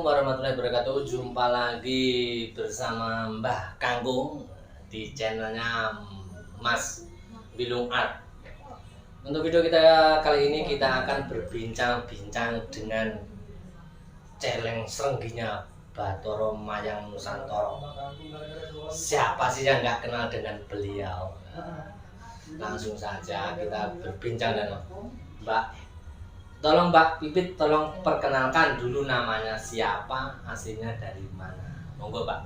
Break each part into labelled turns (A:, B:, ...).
A: Assalamualaikum warahmatullahi wabarakatuh. Jumpa lagi bersama Mbah Kangkung di channelnya Mas Bilung Art. Untuk video kita kali ini kita akan berbincang-bincang dengan celeng serengginya Bathara Mayang Nusantara. Siapa sih yang nggak kenal dengan beliau? Langsung saja kita berbincang dengan Mbak. Tolong Mbak Pipit, tolong perkenalkan dulu namanya siapa, aslinya dari mana. Monggo Mbak.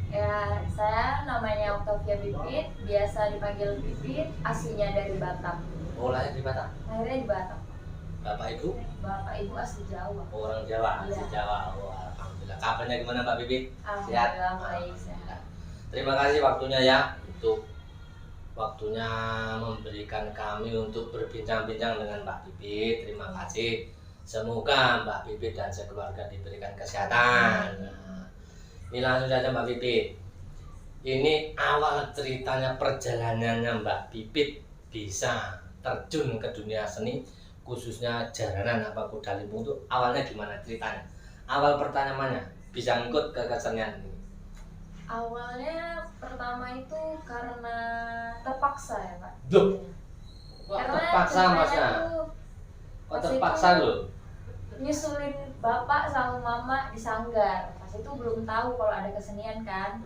B: Ya, saya namanya Octavia Pipit, biasa dipanggil Pipit, aslinya dari Batam.
A: Oh, lahir di Batam.
B: Lahirnya di Batam.
A: Bapak Ibu?
B: Bapak Ibu asli Jawa.
A: Orang Jawa, asli
B: Iya.
A: Jawa. Oh, alhamdulillah. Kabarnya gimana Mbak Pipit?
B: Alhamdulillah baik,
A: Alhamdulillah. Terima kasih waktunya ya, untuk waktunya memberikan kami untuk berbincang-bincang dengan Mbak Pipit. Terima kasih. Semoga Mbak Pipit dan sekeluarga diberikan kesehatan. Nah, ini langsung saja Mbak Pipit. Ini awal ceritanya perjalanannya Mbak Pipit bisa terjun ke dunia seni, khususnya jaranan apa kuda limpung, itu awalnya gimana ceritanya? Awal pertanyaannya bisa ngikut ke kesenian ini.
B: Awalnya pertama itu karena terpaksa ya Pak.
A: Loh, kok
B: Karena
A: terpaksa
B: ceritanya
A: Masnya?
B: tuh
A: Kok
B: pas
A: terpaksa
B: itu
A: loh?
B: nyusulin bapak sama mama di sanggar. Pas itu belum tahu kalau ada kesenian kan.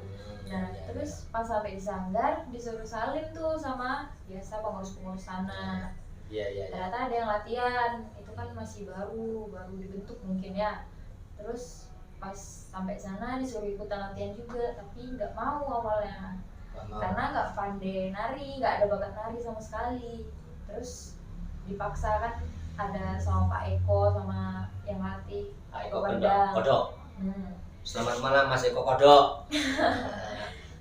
B: Nah, terus pas sampai di sanggar disuruh salin tuh sama biasa pengurus-pengurus sana.
A: Iya.
B: Ternyata ada yang latihan, itu kan masih baru dibentuk mungkin ya. Terus pas sampai sana disuruh ikutan latihan juga, tapi nggak mau awalnya karena nggak pandai nari, nggak ada bakat nari sama sekali. Terus dipaksa kan, ada sama Pak Eko sama yang latih, Pak Eko Bandang.
A: Kodok. Selamat malam Mas Eko Kodok.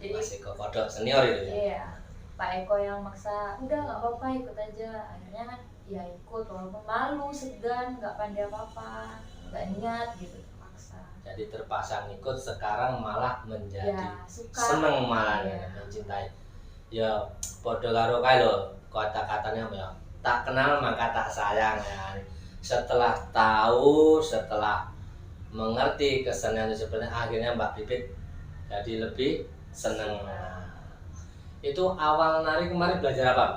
B: Jadi
A: Mas Eko Kodok senior itu ya.
B: iya, Pak Eko yang maksa, udah nggak apa-apa ikut aja. Akhirnya kan ya ikut, walaupun malu, segan, nggak pandai apa-apa, nggak niat gitu, terpaksa.
A: Jadi terpaksa ngikut, sekarang malah menjadi
B: Ya, suka.
A: seneng malah
B: Iya.
A: mencintai. Ya podo karo kae lho, kata-katanya ya. Tak kenal maka tak sayang ya. Setelah tahu, setelah mengerti kesenian itu sebenarnya, akhirnya Mbak Pipit jadi lebih seneng. Itu awal nari kemarin belajar apa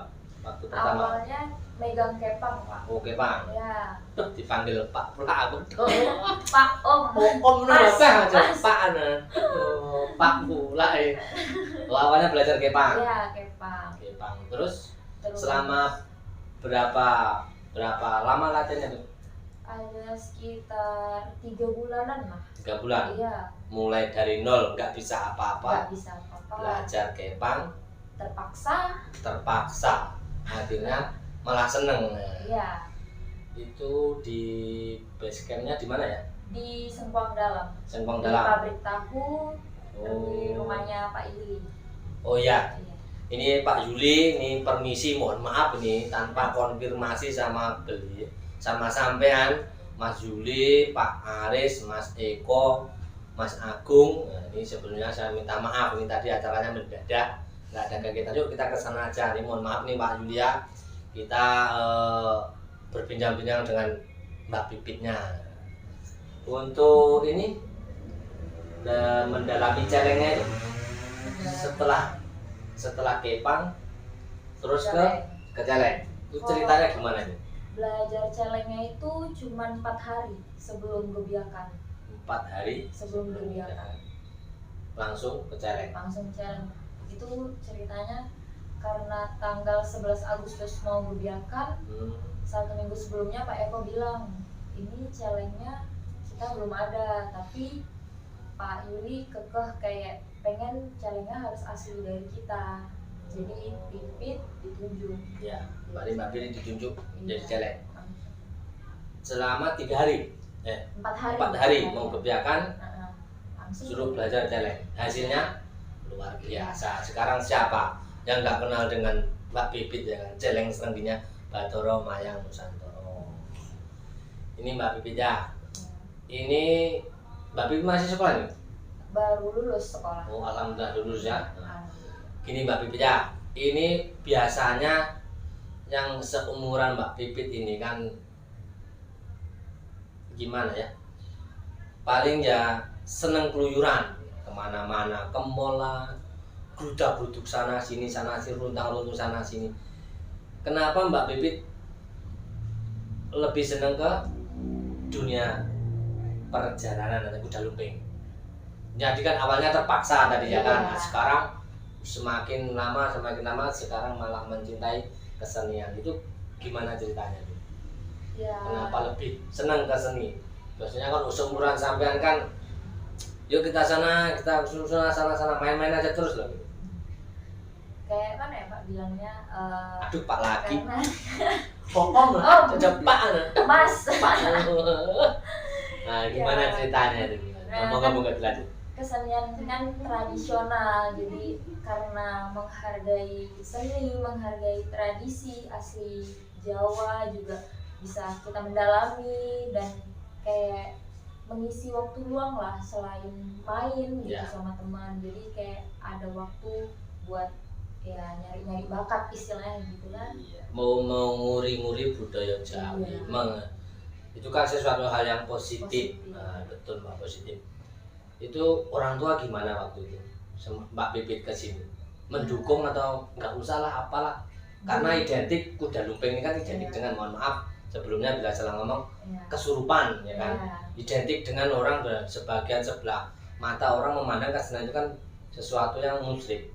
A: waktu pertama?
B: Awalnya megang kepang Pak.
A: Oke Pak.
B: Ya,
A: Dipanggil Pak pula aku.
B: Pak Om.
A: Om
B: Mas,
A: aja
B: Mas.
A: Pak Pak pula awalnya belajar kepang.
B: Ya, kepang.
A: Kepang. Terus
B: Terus
A: selama berapa lama latihannya tuh?
B: ada sekitar 3 bulanan lah.
A: 3 bulan.
B: Iya,
A: Mulai dari nol, nggak bisa apa-apa.
B: nggak bisa apa-apa.
A: Belajar kepang,
B: Terpaksa.
A: akhirnya malah seneng.
B: Iya,
A: Itu di base campnya di mana ya?
B: di Sengkuang Dalam.
A: Sengkong
B: Di
A: Dalam.
B: pabrik tahu, di
A: Oh.
B: rumahnya Pak Ili.
A: Oh iya.
B: Iya.
A: Ini Pak Yuli, ini permisi, mohon maaf ini tanpa konfirmasi sama sampean, Mas Yuli, Pak Aris, Mas Eko, Mas Agung. Nah, ini sebelumnya saya minta maaf, ini tadi acaranya mendadak, nggak ada kegiatan. Yuk kita kesana aja. Ini mohon maaf nih Pak Yuli ya. Kita berbincang-bincang dengan Mbak Pipitnya. Untuk ini mendalami celengnya itu setelah kepang terus ke celeng. Itu ceritanya gimana itu?
B: Belajar celengnya itu cuma 4 hari sebelum gebiakan.
A: 4 hari
B: Sebelum gebiakan
A: langsung ke celeng.
B: langsung celeng. Itu ceritanya karena tanggal 11 Agustus mau gebiakan, 1 minggu sebelumnya Pak Eko bilang, ini celengnya kita belum ada, tapi Pak Yuli kekeh kayak pengen celengnya harus asli dari kita. Jadi Pipit ditunjuk.
A: Ya, Mbak Pipit ditunjuk jadi
B: Iya.
A: celeng. Selama 3 hari,
B: 4 hari.
A: 4 hari mau gebiakan,
B: Langsung
A: suruh belajar celeng. Hasilnya luar biasa. Sekarang siapa yang nggak kenal dengan Mbak Pipit ya kan? Celeng serengginya Bathara Mayang Nusantara. Ini Mbak Pipit ya. Ini Mbak Pipit masih sekolah nih?
B: baru lulus sekolah.
A: Oh, alhamdulillah lulus ya.
B: Alhamdulillah.
A: Gini Mbak Pipit ya, ini biasanya yang seumuran Mbak Pipit ini kan gimana ya, paling ya seneng keluyuran kemana-mana, ke mall lah, gerudak-geruduk sana sini, runtang-runtung sana sini. Kenapa Mbak Pipit lebih seneng ke dunia perjalanan atau kuda lumping? Jadi kan awalnya terpaksa tadi ya kan. Nah, sekarang semakin lama sekarang malah mencintai kesenian. Itu gimana ceritanya tuh?
B: Ya.
A: Kenapa lebih senang ke seni? Biasanya kan seumuran sampean kan, yuk kita sana main-main aja terus loh.
B: Kayak mana ya Pak bilangnya?
A: Aduh Pak lagi.
B: Karena
A: Pokok lah, Pak.
B: Mas.
A: Nah, gimana ceritanya itu? Ngomong nggak dilanjut.
B: Kesenian kan tradisional, jadi karena menghargai seni, menghargai tradisi asli Jawa juga bisa kita mendalami dan kayak mengisi waktu luang lah selain main gitu sama teman. Jadi kayak ada waktu buat ya nyari-nyari bakat istilahnya gitu kan.
A: Mau nguri-nguri budaya Jawa. Itu kan sesuatu hal yang positif. Nah, betul Mbak, positif. Itu orang tua gimana waktu itu Mbak Pipit ke sini? Mendukung atau nggak usah lah apalah? Karena identik kuda lumping ini kan identik dengan, mohon maaf sebelumnya bila salah ngomong, kesurupan ya kan. Identik dengan orang sebagian sebelah mata orang memandang kesenian itu kan sesuatu yang musyrik.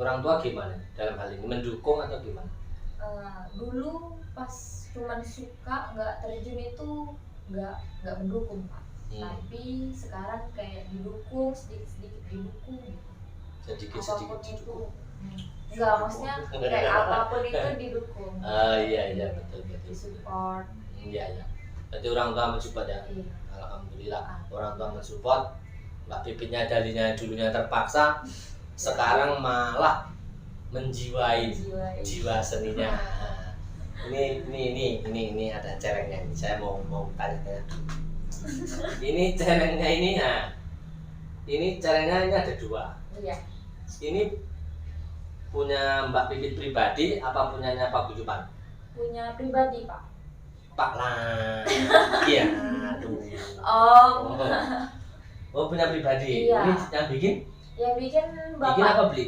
A: Orang tua gimana dalam hal ini, mendukung atau gimana?
B: Dulu pas cuman suka nggak terjun itu nggak mendukung Pak. Tapi sekarang kayak didukung, sedikit didukung gitu.
A: Sedikit didukung.
B: Enggak, maksudnya kayak apapun itu didukung.
A: Iya betul.
B: Disupport.
A: Iya. Berarti orang tua mensupport ya.
B: Iya.
A: Alhamdulillah orang tua mensupport. Mbak Pipitnya dulunya terpaksa, sekarang malah menjiwai jiwa seninya. Ini ada cerengnya. Saya mau tanya. Ini celengnya ini celengnya ada 2.
B: Iya.
A: Ini punya Mbak Pipit pribadi apa punyanya Pak Guyupan?
B: Punya pribadi Pak.
A: Pak lah. Iya. Aduh. Oh punya pribadi.
B: Iya.
A: Ini yang bikin?
B: Yang bikin Bapak.
A: Bikin apa beli?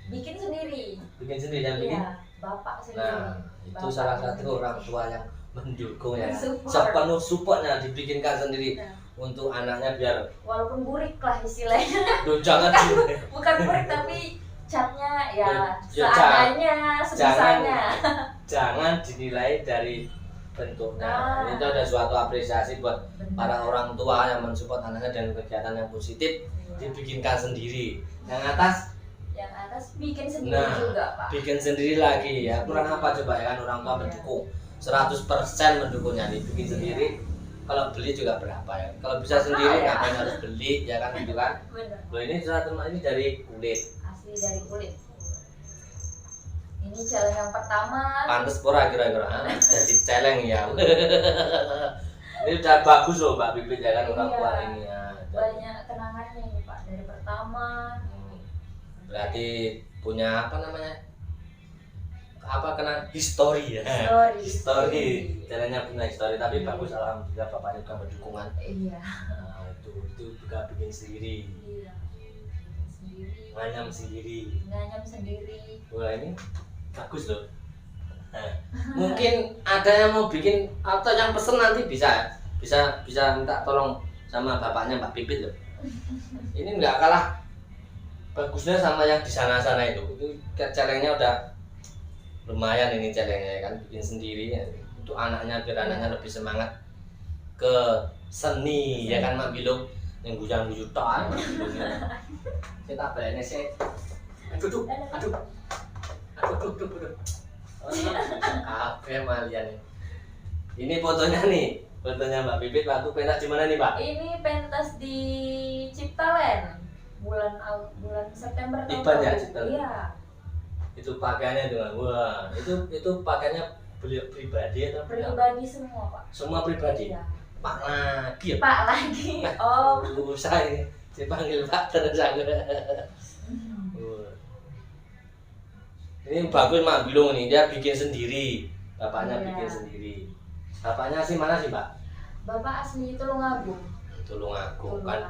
B: Bikin sendiri.
A: Bikin sendiri yang bikin?
B: Iya, Bapak sendiri.
A: Nah, itu
B: Bapak
A: salah satu
B: sendiri.
A: orang tua yang mendukung ya,
B: Support.
A: sepenuh supportnya dibikinkan sendiri untuk anaknya biar
B: walaupun burik lah istilahnya.
A: jangan
B: bukan burik tapi catnya ya
A: seadanya,
B: sebisanya.
A: jangan dinilai dari bentuknya. Itu ada suatu apresiasi buat para orang tua yang mensupport anaknya dan kegiatan yang positif. Dibikinkan sendiri. Yang atas bikin sendiri juga Pak. Bikin sendiri lagi ya. Kurang apa coba ya kan, orang tua mendukung 100% mendukungnya nih, bikin sendiri. Kalau beli juga berapa ya? Kalau bisa sendiri ngapain harus beli ya kan gitu kan? Benar. Ini dari kulit.
B: Asli dari kulit. Ini celeng yang pertama.
A: Pantes pura kira-kira jadi celeng ya. Ini udah bagus loh Mbak Pipit ya kan, orang tua ini ya.
B: Banyak kenangannya ini Pak dari pertama.
A: Berarti punya apa namanya? Histori ya. Histori. Jalannya punya histori, tapi bagus alhamdulillah bapaknya juga berdukungan.
B: Iya.
A: Nah, itu juga bikin sendiri.
B: Iya.
A: Nganyam sendiri. Wah, ini bagus loh. Nah, mungkin ada yang mau bikin atau yang pesen nanti bisa minta tolong sama bapaknya Mbak Pipit loh. Ini nggak kalah bagusnya sama yang di sana itu. Itu celengnya udah lumayan, ini celengnya kan bikin sendiri ya. Untuk anaknya biar anaknya lebih semangat ke seni ya kan Mak Bilung yang guyu tok kita balene sih. Aduh. Kafe malian. Ini fotonya Mbak Pipit waktu pentas di mana nih Pak?
B: Ini pentas di Ciptaland bulan September tahun
A: Iban ya Ciptaland.
B: Iya.
A: Itu pakaiannya dengan itu pakaiannya beliau pribadi atau
B: pribadi semua Pak?
A: Semua pribadi.
B: Iya.
A: Pak lagi. Saya dipanggil Pak terus aku. Ini bagus Mak Bilung nih, dia bikin sendiri. Bapaknya bikin sendiri. Bapaknya asli mana sih Mbak?
B: Bapak asli Tulungagung.
A: Tulungagung kan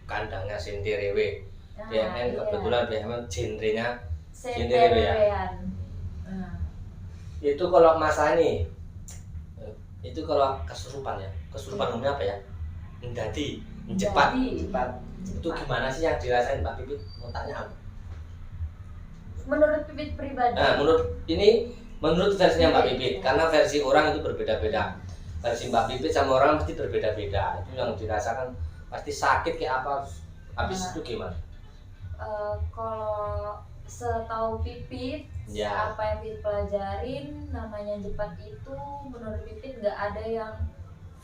A: kandangnya Sintirewe.
B: Nah,
A: BMN
B: iya.
A: kebetulan BMN genrenya Sintirewe ya.
B: Senterewean. Nah,
A: Itu kalau masalah ini, itu kalau kesurupan ya, kesurupan umumnya apa ya? Menjadi, cepat. Itu gimana sih yang dirasain Mbak Pipit? Mau tanya apa?
B: menurut Pipit pribadi.
A: Nah, menurut versinya Mbak Pipit, karena versi orang itu berbeda-beda. Versi Mbak Pipit sama orang pasti berbeda-beda. Itu yang dirasakan pasti sakit kayak apa? Habis itu gimana?
B: Kalau setahu Pipit,
A: Ya.
B: apa yang Pipit pelajarin namanya jepat itu menurut Pipit nggak ada yang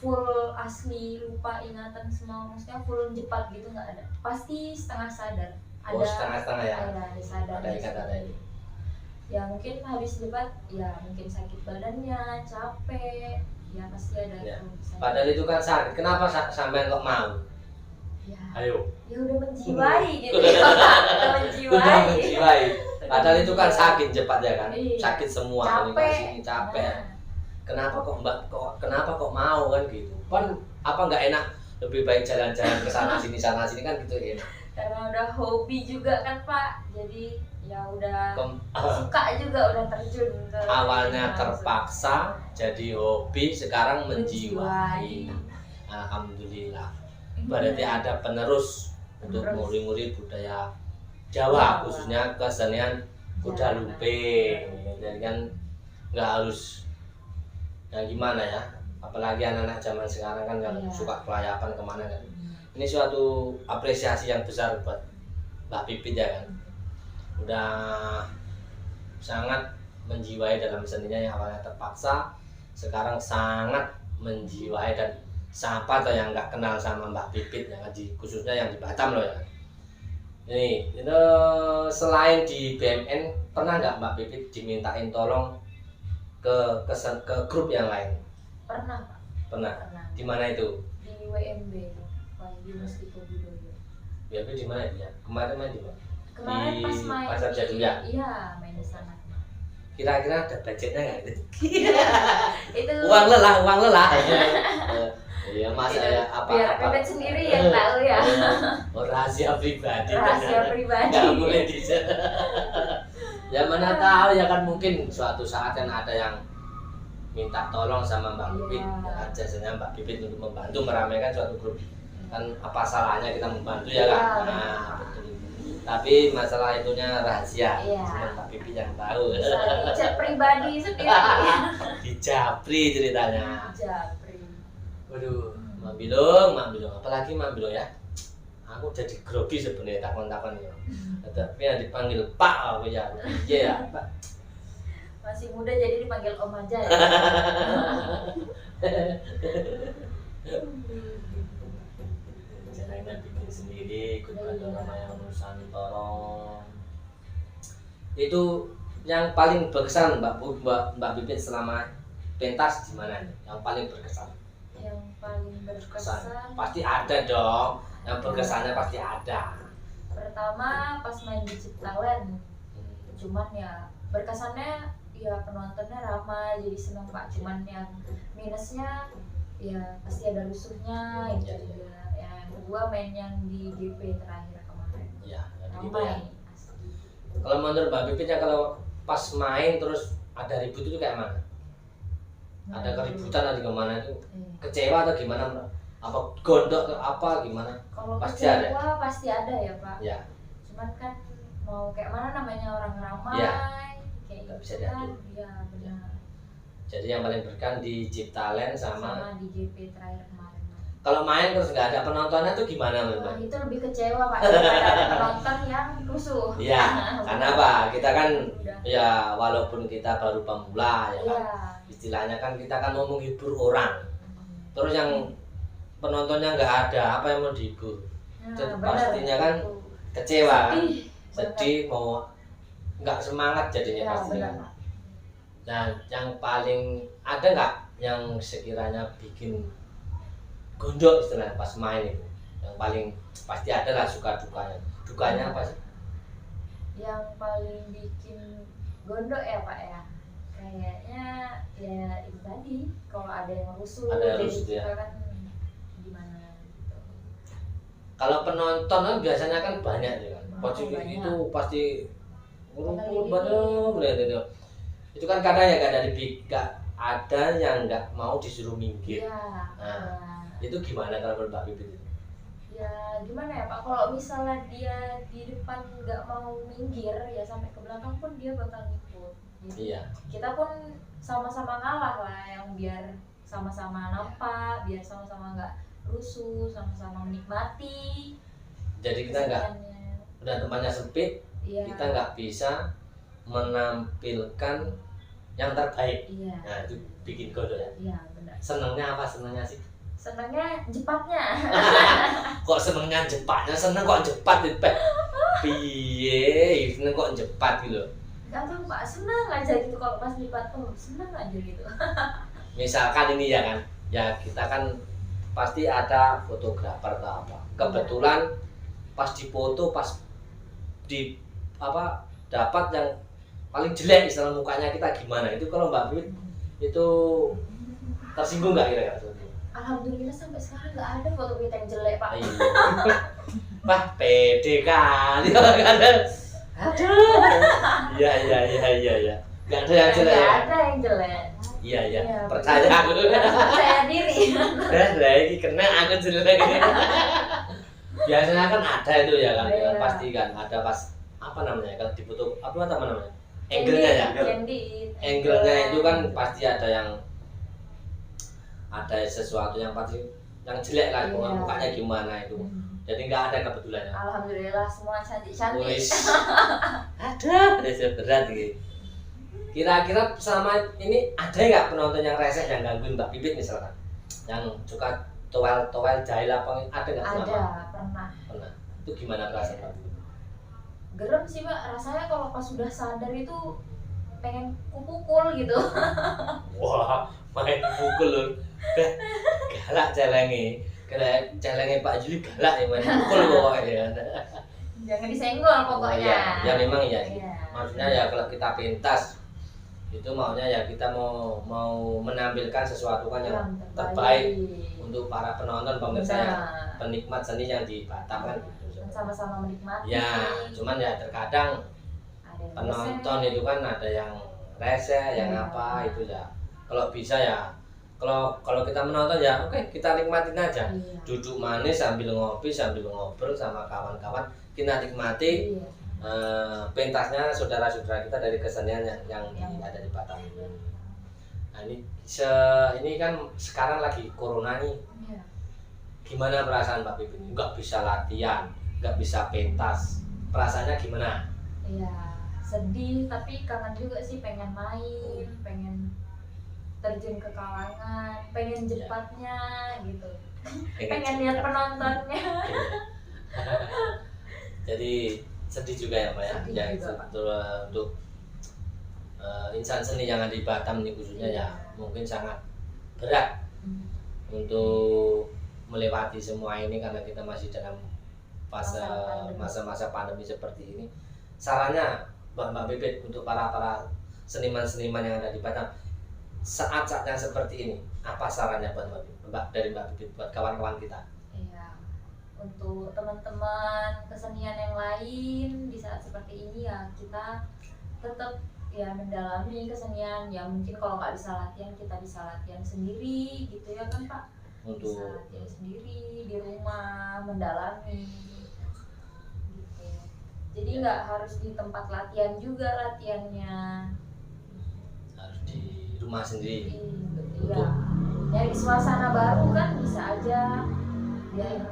B: full asli lupa ingatan semua, maksudnya full jepat gitu nggak ada, pasti setengah sadar.
A: Oh, setengah-setengah ya?
B: Ada sadar.
A: Ada ikat ada ini.
B: Ya mungkin habis jepat ya mungkin sakit badannya, capek, ya pasti ada.
A: Ya.
B: keluhan.
A: Padahal itu kan sakit. Kenapa sampai kok mau?
B: Ya,
A: Ayo.
B: ya udah menjiwai gitu ya. Udah menjiwai.
A: Padahal itu kan sakit cepat ya kan?
B: Iya.
A: Sakit semua.
B: Capek.
A: Capek.
B: Nah,
A: Kenapa kok Mbak kenapa kok mau kan gitu? Kan apa nggak enak lebih baik jalan-jalan ke sana sini kan gitu ya.
B: karena udah hobi juga kan Pak, jadi ya udah suka juga, udah terjun ke
A: Awalnya terpaksa jadi hobi, sekarang menjiwai. Alhamdulillah. Berarti ada penerus untuk nguri-nguri budaya Jawa, khususnya kesenian kuda lumping. Jadi kan nggak harus ya gimana ya, apalagi anak-anak zaman sekarang kan suka kelayapan kemana kan. Ini suatu apresiasi yang besar buat Mbak Pipit ya kan, udah sangat menjiwai dalam seninya yang awalnya terpaksa, sekarang sangat menjiwai. Dan siapa tuh yang nggak kenal sama Mbak Pipit ya, khususnya yang di Batam loh ya. Ini itu selain di BMN, pernah nggak Mbak Pipit dimintain tolong ke grup yang lain?
B: Pernah Pak.
A: Pernah.
B: Pernah.
A: Di mana itu?
B: Di WMB, Wahyu Mustiko Budoyo.
A: Ya, di mana itu ya? Kemarin main di mana?
B: Kemarin
A: Di
B: pas main
A: Pasar
B: di-
A: Jadul ya?
B: Iya, main di sana.
A: Kira-kira ada budgetnya nggak itu?
B: Itu
A: Uang lelah. Iya masa
B: itu
A: ya apa?
B: biar Pipit sendiri yang tahu ya.
A: Oh, rahasia pribadi.
B: Rahasia pribadi.
A: Nggak boleh di ya mana tahu ya kan, mungkin suatu saat kan ada yang minta tolong sama Mbak Pipit.
B: Iya.
A: Ya, jasanya Mbak Pipit untuk membantu meramaikan suatu grup. Kan apa salahnya kita membantu ya kan?
B: Iya,
A: Nah, betul. Tapi masalah itunya rahasia.
B: Iya.
A: Cuma Mbak Pipit yang tahu.
B: Bisa chat pribadi sendiri.
A: Dijapri ceritanya.
B: Japri.
A: Waduh, Mak Bilung, apalagi Mak Bilung ya. Aku jadi grogi sebenarnya takon-takon ya. Tapi yang dipanggil Pak aku ya. Iya ya, Pak.
B: Masih muda jadi dipanggil Om aja ya.
A: Caranya bikin sendiri, ikut bantu namanya Nusantara. Itu yang paling berkesan Mbak Pipit selama pentas di mana nih? Yang paling berkesan?
B: Yang paling berkesan
A: Pasti ada dong. Yang berkesannya pasti ada.
B: pertama pas main di Ciptaland. Cuman ya berkesannya ya penontonnya ramai, jadi seneng Pak. Cuman yang minusnya ya pasti ada rusuhnya itu juga. Yang kedua main yang di GP terakhir kemarin.
A: Iya, jadi gitu ya.
B: Ramai. Asli.
A: Kalau menurut Mbak Pipit ya, kalau pas main terus ada ribut itu kayak mana? Ada keributan atau gimana itu? Kecewa atau gimana? Apa gondok atau apa gimana?
B: Kalau
A: Pasti
B: kecewa pasti ada ya Pak.
A: Ya,
B: Cuman kan mau kayak mana, namanya orang ramai
A: Ya.
B: kayak
A: Nggak bisa
B: gitu kan.
A: diatur.
B: Iya benar.
A: jadi yang paling berkesan di Ciptaland
B: Sama
A: sama
B: di GP terakhir kemarin.
A: kalau main terus nggak ada penontonnya tuh gimana
B: Wah,
A: Mbak?
B: itu lebih kecewa Pak daripada ada penonton yang rusuh.
A: Iya, karena apa? Kita kan
B: Udah.
A: ya walaupun kita baru pemula ya kan.
B: Iya.
A: Istilahnya kan kita kan mau menghibur orang. Terus yang penontonnya nggak ada, apa yang mau dihibur?
B: Nah,
A: Jadi
B: benar,
A: pastinya kan
B: itu.
A: Kecewa kan?
B: Sedih,
A: Sedih, mau nggak semangat jadinya
B: Ya,
A: pastinya.
B: benar, Pak.
A: Nah, yang paling ada nggak yang sekiranya bikin gondok istilahnya pas main itu? Yang paling pasti ada lah suka dukanya. Dukanya apa sih?
B: Yang paling bikin gondok ya Pak ya, kayaknya ya itu tadi, kalau ada yang rusuh
A: Ada yang
B: jadi
A: rusuh,
B: kita
A: ya.
B: kan gimana gitu.
A: Kalau penonton kan biasanya kan banyak ya kan. Pasti
B: banyak.
A: itu pasti ngumpul banyak itu. Itu kan kadang ya gak ada yang nggak mau disuruh minggir.
B: Iya.
A: Nah, itu gimana kalau menurut Mbak Bibit itu?
B: Ya gimana ya Pak, kalau misalnya dia di depan nggak mau minggir ya sampai ke belakang pun dia bakal ngikut. Jadi
A: Iya.
B: kita pun sama-sama ngalah lah, yang biar sama-sama nampak, biar sama-sama nggak rusuh, sama-sama menikmati.
A: Jadi kita nggak,
B: keseniannya.
A: udah tempatnya sempit,
B: Iya.
A: kita nggak bisa menampilkan yang terbaik.
B: Iya.
A: Nah itu bikin godol ya.
B: Iya benar.
A: Senengnya apa? Senengnya sih?
B: Senangnya jepatnya.
A: Kok senengnya jepatnya? Seneng kok jepat itu Pak? Piye? Seneng kok jepat gitu?
B: Gak tahu Pak, senang aja gitu kalau pas jepat tuh, senang aja gitu.
A: Misalkan ini ya kan, ya kita kan pasti ada fotografer atau apa. Kebetulan pas dipoto, pas di apa dapat yang paling jelek istilah mukanya kita gimana? Itu kalau Mbak Bibit itu tersinggung nggak kira-kira?
B: Alhamdulillah sampai sekarang nggak ada foto kita yang jelek Pak.
A: Iya. Wah, pede kali kalau nggak ada. Aduh. Iya. Nggak ada yang jelek.
B: Nggak ada yang jelek.
A: Iya.
B: Iya,
A: Percaya aku.
B: Percaya diri.
A: Lah iki kena aku jelek. Biasanya kan ada itu ya kan,
B: Iya.
A: pasti kan ada pas apa namanya kalau difoto apa namanya? Angle-nya ya. Angle-nya itu kan pasti ada sesuatu yang pasti yang jelek lah,
B: Iya.
A: mukanya gimana itu. Jadi nggak ada kebetulannya.
B: Alhamdulillah semua cantik-cantik.
A: Wis. Ada berat gitu. Kira-kira selama ini ada nggak penonton yang reseh yang gangguin Mbak Bibit misalkan? Yang suka towel jahil apa ada nggak selama?
B: Ada, pernah.
A: Itu gimana perasaan Mbak Bibit?
B: Gerem sih Mbak, rasanya kalau pas sudah sadar itu pengen kupukul gitu.
A: Wah, main pukul loh. Galak celenge. Kira celenge Pak Juli galak ya main pukul pokoknya.
B: Jangan disenggol pokoknya.
A: Ya memang iya.
B: Iya.
A: Maksudnya ya kalau kita pentas itu maunya ya kita mau menampilkan sesuatu kan yang terbaik untuk para penonton, pemirsa, penikmat seni yang di Batam kan gitu.
B: Sama-sama menikmati.
A: Ya, cuman ya terkadang
B: Ada yang
A: penonton
B: reseh.
A: itu kan ada yang rese, yang
B: Iya.
A: apa itu ya. Kalau bisa ya kalau kita menonton ya oke, kita nikmatin aja.
B: Iya.
A: Duduk manis sambil ngopi, sambil ngobrol sama kawan-kawan, kita nikmati
B: Iya.
A: pentasnya saudara-saudara kita dari kesenian yang ada di Batam ini. Nah ini kan sekarang lagi corona nih.
B: Iya.
A: Gimana perasaan Mbak Bibit? Nggak bisa latihan, nggak bisa pentas. Perasaannya gimana?
B: Iya, sedih tapi kangen juga sih, pengen main, pengen terjun ke kalangan, pengen jepatnya gitu. Pengen lihat penontonnya.
A: Jadi sedih juga ya Mbak ya.
B: Sedih
A: Ya
B: juga, Pak.
A: untuk insan seni yang ada di Batam ini khususnya ya mungkin sangat berat untuk melewati semua ini karena kita masih dalam masa-masa pandemi seperti ini. Sarannya Mbak Bibit untuk para seniman-seniman yang ada di Batam saat-saat yang seperti ini, apa sarannya buat dari Mbak Bibit buat kawan-kawan kita?
B: Iya. Untuk teman-teman kesenian yang lain di saat seperti ini ya kita tetap ya mendalami kesenian ya, mungkin kalau nggak bisa latihan kita bisa latihan sendiri gitu ya kan Pak. Bisa
A: Untuk
B: latihan sendiri di rumah, mendalami gitu. Jadi nggak harus di tempat latihan juga latihannya.
A: harus di rumah sendiri.
B: Iya. Nyari suasana baru kan bisa aja biar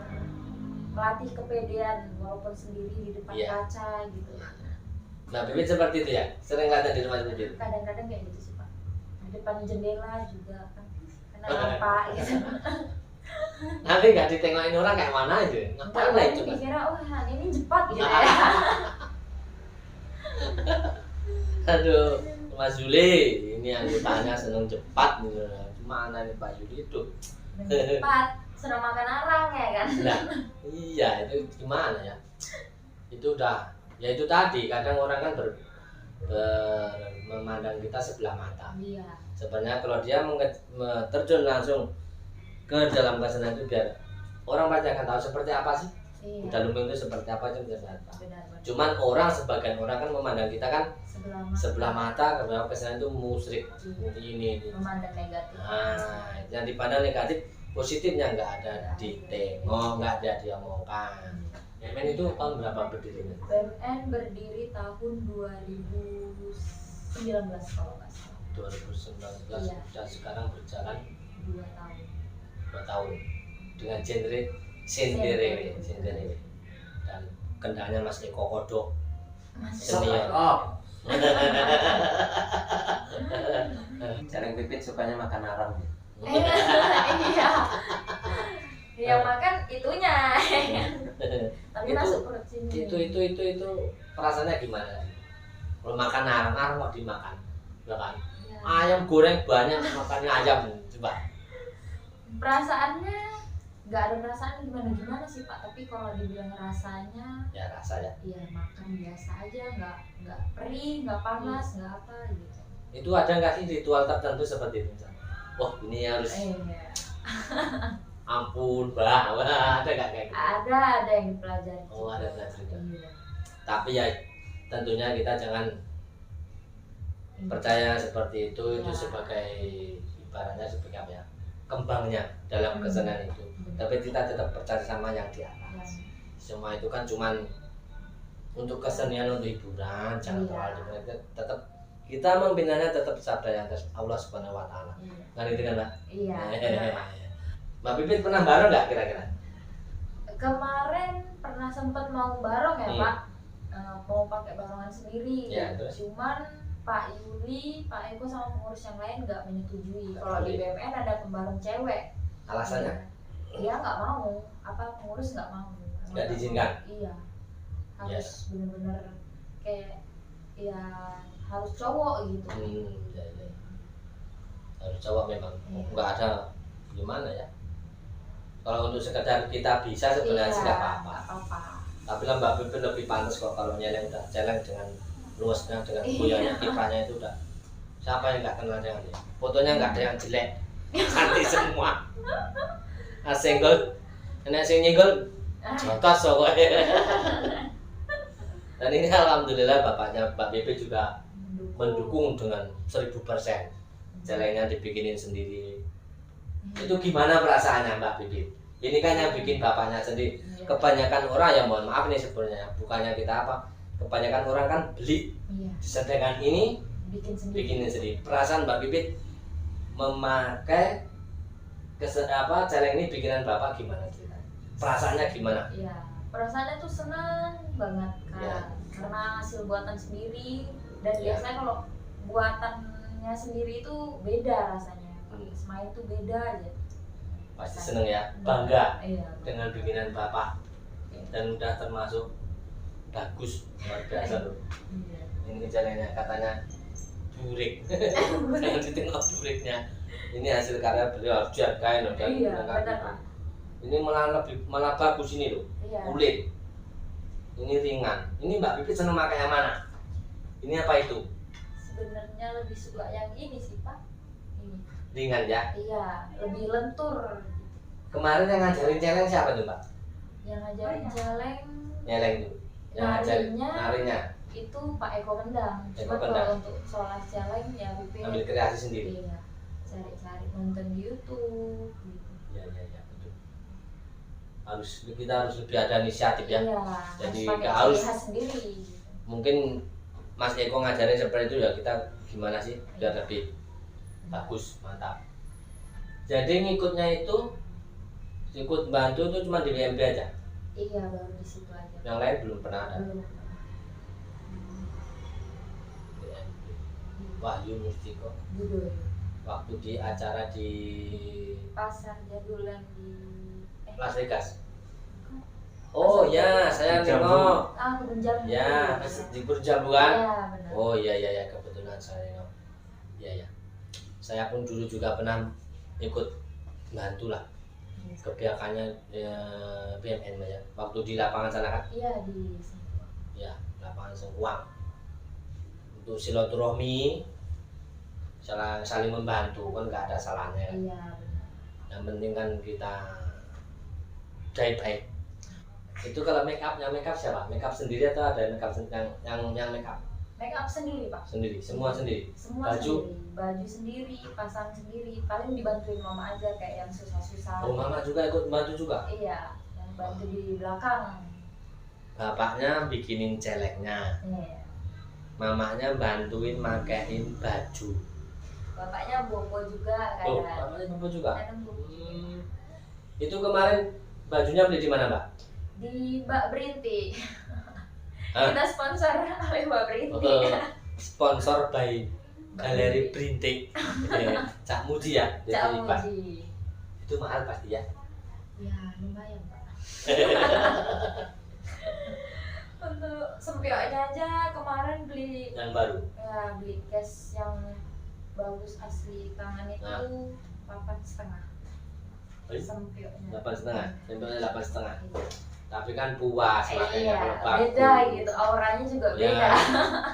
B: melatih kepedean walaupun sendiri di depan
A: Iya.
B: kaca gitu.
A: Mbak Bibit seperti itu ya? Sering latihan di rumah sendiri?
B: Kadang-kadang kayak gitu sih Pak. Di depan jendela juga kan karena nampak gitu.
A: Nanti nggak ditengokin orang kayak mana aja? Ngapain lah itu kan?
B: Dikira oh ini cepat gitu ya.
A: Aduh, Mas Juli, ini anggotanya seneng cepat gitu. Gimana nih Pak Juli itu?
B: Cepat, senang makan arang ya kan.
A: Nah, iya itu gimana ya? Itu udah, ya itu tadi kadang orang kan memandang kita sebelah mata.
B: Iya.
A: Sebenarnya kalau dia terjun langsung ke dalam kesenian itu biar orang pasti akan tahu seperti apa sih
B: Iya.
A: Kuda lumping itu seperti apa aja kita nggak tahu.
B: Benar.
A: Cuman orang sebagian orang kan memandang kita kan
B: Sebelah
A: mata karena kesan itu musyrik ini.
B: memandang negatif.
A: Nah, yang dipandang negatif, positifnya nggak ada ditengok, nggak ada diomongkan. BMN itu tahun berapa berdirinya?
B: BMN berdiri tahun 2019 kalau nggak salah.
A: 2019
B: Iya.
A: dan sekarang berjalan
B: 2 tahun.
A: 2 tahun dengan genre Senderewe dan kendalanya Mas Eko Kodok senior.
C: Oh. Celeng Pipit sukanya makan haram.
B: Iya. Yang makan itunya. Tapi
A: Itu-
B: masuk perut sini.
A: itu perasaannya gimana? Kalau makan haram mau dimakan, ya kan?
B: Ya.
A: Ayam goreng banyak makannya ayam, coba.
B: Perasaannya nggak ada perasaan gimana sih Pak, tapi kalau dibilang rasanya
A: Ya rasanya.
B: ya makan biasa aja, nggak perih, nggak panas, nggak apa gitu.
A: Itu ada nggak sih ritual tertentu seperti itu? Wah ini harus
B: Iya.
A: ampun bah, wah, ada nggak kayak gitu?
B: Ada yang dipelajari.
A: Oh, ada belajar juga.
B: Iya.
A: Tapi ya tentunya kita jangan percaya seperti itu
B: Ya.
A: sebagai ibaratnya sebagai apa ya, kembangnya dalam kesenian itu. Tapi kita tetap percaya sama yang di atas. Semua itu kan cuman untuk kesenian, untuk hiburan, jangan
B: Iya.
A: terlalu dimengerti. Tetap kita membinanya tetap sabda yang atas Allah Subhanahu Wa Taala. Kan itu kan Mbak?
B: Iya. benar, Pak.
A: Mbak Pipit pernah bareng nggak kira-kira?
B: Kemarin pernah sempat mau bareng ya
A: Hmm.
B: Pak, mau pakai barongan sendiri.
A: Ya, terus?
B: Cuman Pak Yuli, Pak Eko sama pengurus yang lain nggak menyetujui.
A: Nggak
B: Kalau di
A: boleh.
B: BMN ada pembarong cewek.
A: Alasannya?
B: Dia nggak mau, pengurus nggak mau.
A: Nggak diizinkan?
B: Iya. Harus bener-bener kayak ya harus cowok gitu.
A: Ya. Harus cowok memang.
B: Iya.
A: Nggak ada gimana ya? Kalau untuk sekedar kita bisa sebenarnya sih nggak apa-apa.
B: nggak apa-apa.
A: Tapi lah Mbak Pipit lebih pantas kok kalau nyeleng udah celeng dengan luasnya, dengan
B: Iya.
A: goyangnya, kiprahnya itu udah. Siapa yang nggak kenal dengan dia? Fotonya nggak ada yang jelek, cantik semua. Senggol, enak sing nyenggol, jotos pokoknya. Dan ini alhamdulillah bapaknya Mbak Pipit juga mendukung dengan 1000%. Celengnya dibikinin sendiri. Itu gimana perasaannya Mbak Pipit? Ini kan yang bikin bapaknya sendiri.
B: Iya.
A: Kebanyakan orang ya mohon maaf nih sebenarnya, bukannya kita apa, kebanyakan orang kan beli,
B: Iya.
A: sedangkan ini
B: Bikin sendiri.
A: bikinin sendiri. Perasaan Mbak Pipit memakai celeng ini bikinan bapak gimana ceritanya? Perasaannya gimana?
B: Iya. Perasaannya tuh senang banget Kak.
A: Iya.
B: Karena hasil buatan sendiri dan
A: Iya.
B: biasanya kalau buatannya sendiri itu beda rasanya. Pas main tuh beda aja.
A: Pasti seneng ya, bangga
B: Iya.
A: dengan bikinan bapak dan udah termasuk bagus, luar biasa loh.
B: Iya.
A: Ini celengnya katanya burik, jangan ditengok buriknya. Ini hasil karya beliau, harus dihargai loh. Jangan
B: Iya,
A: ditengok
B: benar,
A: gitu.
B: Pak.
A: Ini malah bagus ini loh,
B: Iya.
A: kulit. Ini ringan. Ini Mbak Pipit seneng pakai yang mana? Ini apa itu?
B: Sebenarnya lebih suka yang ini sih Pak. Ini.
A: Ringan ya.
B: Iya, lebih lentur.
A: Kemarin yang ngajarin celeng siapa tuh Mbak?
B: Yang ngajarin celeng
A: Nyeleng tuh. Yang ngajarin
B: Narinya.
A: narinya,
B: itu Pak Eko Kendang.
A: Eko
B: Cuma
A: Kendang.
B: kalau untuk soal celeng ya Pipi.
A: ambil kreasi sendiri.
B: Iya. Cari-cari nonton di YouTube gitu.
A: Ya betul. Kita harus lebih ada inisiatif ya.
B: Iya.
A: Jadi
B: harus pakai
A: nggak
B: ciri
A: harus-
B: khas sendiri. Gitu.
A: Mungkin Mas Eko ngajarin seperti itu ya, kita gimana sih biar lebih bagus, mantap. Jadi ngikutnya itu ikut bantu itu cuma di BMP aja.
B: Iya, baru di situ aja.
A: Yang lain belum pernah ada.
B: Belum.
A: BMP. Wahyu Mustiko
B: Judul
A: waktu di acara di
B: pasar jadulan di
A: Las Vegas. Oh ya, saya
C: Jambu.
A: nengok.
B: kebun jambu.
A: Ya, di Jambu kan?
B: Iya, benar.
A: Oh iya kebetulan saya nengok. Iya. Saya pun dulu juga pernah ikut bantu lah kebiakannya BMN ya. Waktu di lapangan sana kan?
B: Iya, di sini.
A: Ya, lapangan Sengkuang. Untuk silaturahmi, saling membantu kan nggak ada salahnya kan.
B: Iya, benar.
A: Yang penting kan kita baik-baik. Itu kalau make up siapa? Make up sendiri atau ada make up yang make up?
B: Make up sendiri Pak.
A: Sendiri, semua sendiri.
B: Semua
A: Baju?
B: sendiri, baju sendiri, pasang sendiri. Paling dibantuin mama aja kayak yang susah-susah.
A: Oh, mama juga ikut bantu juga?
B: Iya, yang bantu di belakang.
A: Bapaknya bikinin celeknya,
B: Iya.
A: mamanya bantuin makein baju.
B: Bapaknya bobo juga
A: Oh,
B: kadang.
A: bapaknya bobo juga?
B: Kadang bobo.
A: Itu kemarin bajunya beli di mana, Mbak?
B: Di Mbak Berinti.
A: Hah?
B: Kita sponsor oleh Mbak Berinti.
A: Sponsor by Galeri Brintik. Cak Muji ya,
B: Cak
A: jadi Pak.
B: Muji.
A: Itu mahal pasti ya.
B: Ya lumayan Pak. Untuk sempioknya aja kemarin beli
A: Yang baru.
B: ya beli case yang bagus asli tangan itu
A: Nah.
B: 8,5 sempioknya.
A: 8,5, sampelnya 8,5.
B: Iya.
A: Tapi kan puas makanya
B: Iya,
A: kalau bagus.
B: beda gitu, auranya juga
A: Ya,
B: beda.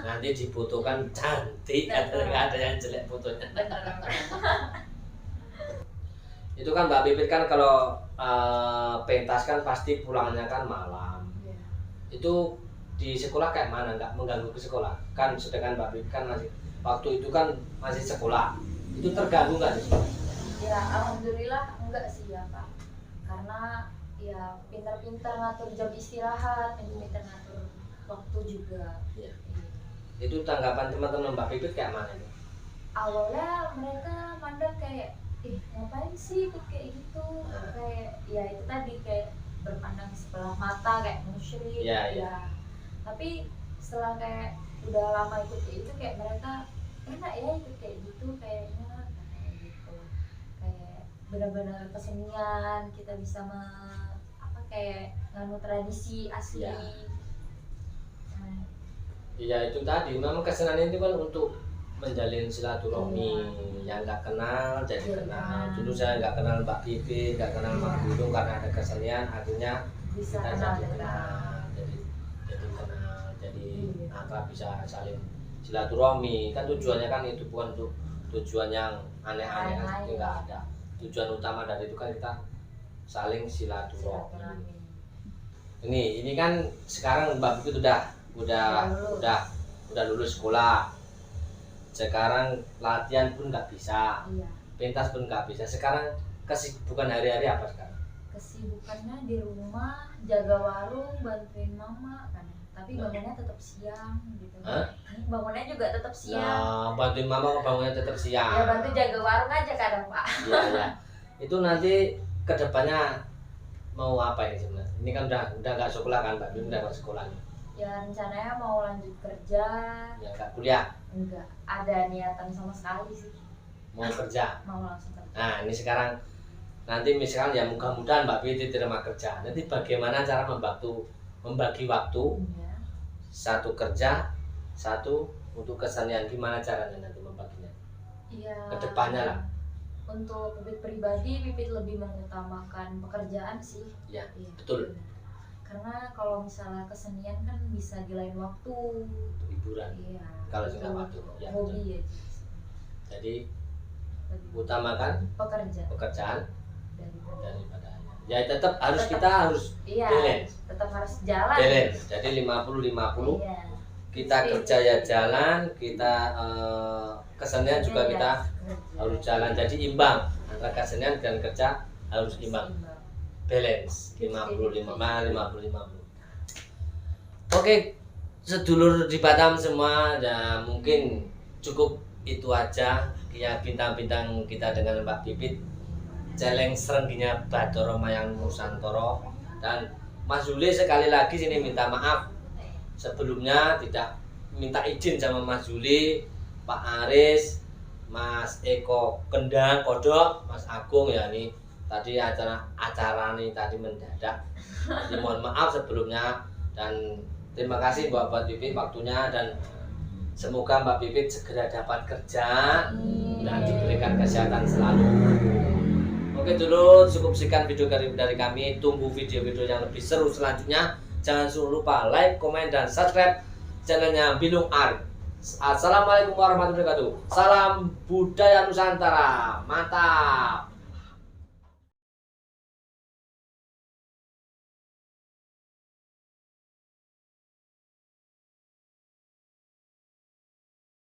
A: nanti dibutuhkan cantik,
B: Betul.
A: nggak ada yang jelek fotonya.
B: Bener.
A: Itu kan Mbak Pipit kan kalau pentas kan pasti pulangnya kan malam.
B: Iya.
A: Itu di sekolah kayak mana, nggak mengganggu ke sekolah kan, sedangkan Mbak Pipit kan masih waktu itu kan masih sekolah, itu terganggu nggak di sekolah?
B: Ya alhamdulillah enggak sih ya Pak, karena ya pintar-pintar ngatur jam istirahat, pintar-pintar ngatur waktu juga.
A: Iya.
B: Iya.
A: Itu tanggapan teman-teman Mbak Pipit kayak mana itu?
B: Awalnya mereka mandang kayak ngapain sih ikut kayak gitu, kayak ya itu tadi kayak berpandang sebelah mata kayak musyrik.
A: Iya, iya.
B: Ya tapi setelah kayak udah lama ikut kayak itu kayak mereka enak ya ikut kayak gitu, kayaknya kayak gitu, kayak benar-benar kesenian, kita bisa kayak nganu tradisi asli.
A: Iya.
B: Nah,
A: Iya itu tadi, memang kesenian itu kan untuk menjalin silaturahmi, yang nggak kenal jadi
B: Jadi
A: kenal.
B: kenal.
A: Dulu saya nggak kenal Mbak Pipit, nggak kenal Mbak
B: Iya.
A: Budung, karena ada kesenian akhirnya
B: bisa
A: kita
B: kenal
A: jadi
B: dengan
A: kenal, jadi kenal, jadi
B: Iya.
A: akrab, bisa saling silaturahmi. Kan tujuannya kan itu bukan untuk tujuan yang aneh-aneh, kan itu
B: Aneh-aneh.
A: nggak ada. Tujuan utama dari itu kan kita saling silaturahmi.
B: silaturahmi.
A: Ini kan sekarang Mbak Pipit udah lulus sekolah. Sekarang latihan pun nggak bisa,
B: Iya.
A: pentas pun nggak bisa. Sekarang kesibukan hari-hari apa sekarang?
B: Kesibukannya di rumah, jaga warung, bantuin mama kan. Tapi bangunnya tetap siang gitu.
A: Hah?
B: Bangunnya juga tetap siang.
A: Nah, bantuin mama bangunnya tetap
B: Ya
A: siang.
B: bantu jaga warung aja kadang Pak.
A: Iya, iya. Itu nanti kedepannya mau apa ini sebenarnya? Ini kan udah nggak sekolah kan, Mbak? Udah nggak sekolah nih.
B: Ya rencananya mau lanjut kerja,
A: Ya nggak kuliah,
B: enggak ada niatan sama sekali sih,
A: mau kerja.
B: mau langsung kerja.
A: Nah, ini sekarang nanti misalkan ya mudah-mudahan Mbak Pipit diterima kerja. Nanti bagaimana cara membagi waktu,
B: Iya.
A: satu kerja, satu untuk kesenian, gimana caranya nanti membaginya?
B: Iya.
A: Kedepannya lah.
B: Untuk Pipit pribadi, Pipit lebih mengutamakan pekerjaan sih.
A: Ya,
B: Iya,
A: betul.
B: benar. Karena kalau misalnya kesenian kan bisa di lain waktu.
A: Untuk hiburan.
B: Iya.
A: Kalau
B: itu
A: sudah waktu, ya,
B: hobi ya.
A: Jadi
B: Lebih
A: utamakan
B: pekerjaan
A: pekerjaan
B: daripada.
A: daripada ya tetap harus kita harus
B: Iya.
A: balance.
B: Tetap harus jalan.
A: balance. Jadi 50-50.
B: Iya.
A: Kita kerja ya jalan, kita kesenian juga kita harus jalan. Jadi imbang antara kesenian dan kerja harus imbang. Balance 50-50. Oke, sedulur di Batam semua, ya mungkin cukup itu aja ya bintang-bintang kita dengan Mbak Pipit, celeng serengginya Bathara Mayang Nusantara. Dan Mas Zuli sekali lagi sini minta maaf sebelumnya, tidak minta izin sama Mas Zuli, Pak Aris, Mas Eko Kendang Kodok, Mas Agung ya, ini tadi acara nih tadi mendadak. Jadi mohon maaf sebelumnya, dan terima kasih buat Pipit waktunya, dan semoga Mbak Pipit segera dapat kerja dan diberikan kesehatan selalu. Oke dulu, cukup sekian video dari kami. Tunggu video-video yang lebih seru selanjutnya. Jangan lupa like, komen, dan subscribe channelnya Bilung Art. Assalamualaikum warahmatullahi wabarakatuh. Salam budaya Nusantara. Mantap.